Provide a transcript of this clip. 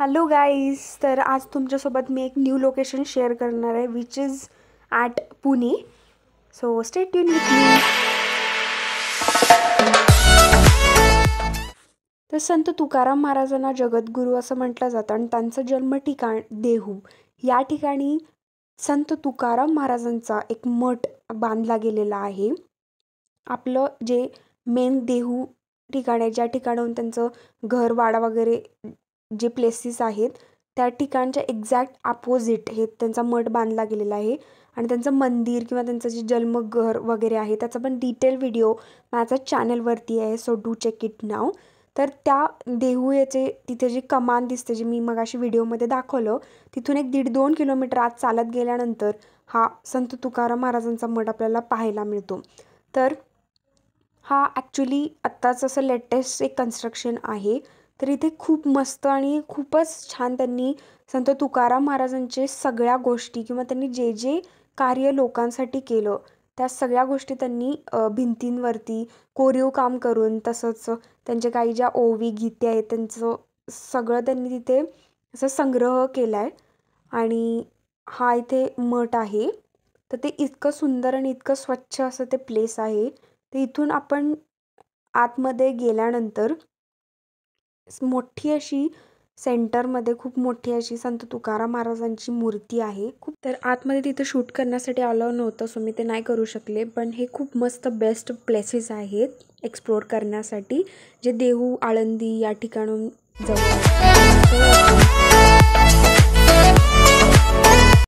Hello guys, तर आज तुमच्यासोबत मी एक न्यू लोकेशन शेअर करणार आहे which is at Pune. So stay tune with me. तर संत तुकाराम महाराजांना जगद्गुरू असं म्हटलं जातं आणि त्यांचं जन्म ठिकाण देहू या ठिकाणी संत तुकाराम महाराजांचा एक मठ बांधला गेलेला आहे. आपलं जे मेन देहू ठिकाण आहे, ज्या ठिकाणाहून त्यांचं घर वाडा वगैरे जे प्लेसेस आहेत त्या ठिकाणच्या एक्झॅक्ट अपोजिट हे त्यांचा मठ बांधला गेलेला आहे. आणि त्यांचं मंदिर किंवा त्यांचं जे जन्मघर वगैरे आहे त्याचा पण डिटेल व्हिडिओ माझ्या चॅनलवरती आहे, so do check it now. तर त्या देहू याचे तिथे जी कमान दिसते, जी मी मगाशी व्हिडिओमध्ये दाखवलं, तिथून एक 1.5-2 किलोमीटर आत चालत गेल्यानंतर हा संत तुकाराम महाराजांचा मठ आपल्याला पाहायला मिळतो. तर हा ॲक्च्युली आत्ताच असं लेटेस्ट एक कन्स्ट्रक्शन आहे. तर इथे खूप मस्त आणि खूपच छान त्यांनी संत तुकाराम महाराजांचे सगळ्या गोष्टी किंवा त्यांनी जे जे कार्य लोकांसाठी केलं त्या सगळ्या गोष्टी त्यांनी भिंतींवरती कोरीव काम करून, तसंच त्यांचे काही ज्या ओवी गीते आहेत त्यांचं सगळं त्यांनी तिथे असं संग्रह केला आहे. आणि हा इथे मठ आहे. तर ते इतकं सुंदर आणि इतकं स्वच्छ असं ते प्लेस आहे. तर इथून आपण आतमध्ये गेल्यानंतर मोठी अशी सेंटरमध्ये खूप मोठी अशी संत तुकाराम महाराजांची मूर्ती आहे. खूप तर आतमध्ये तिथे शूट करण्यासाठी अलाव नव्हतं, सो मी ते नाही करू शकले. पण हे खूप मस्त बेस्ट प्लेसेस आहेत एक्सप्लोअर करण्यासाठी, जे देहू आळंदी या ठिकाणून जवळ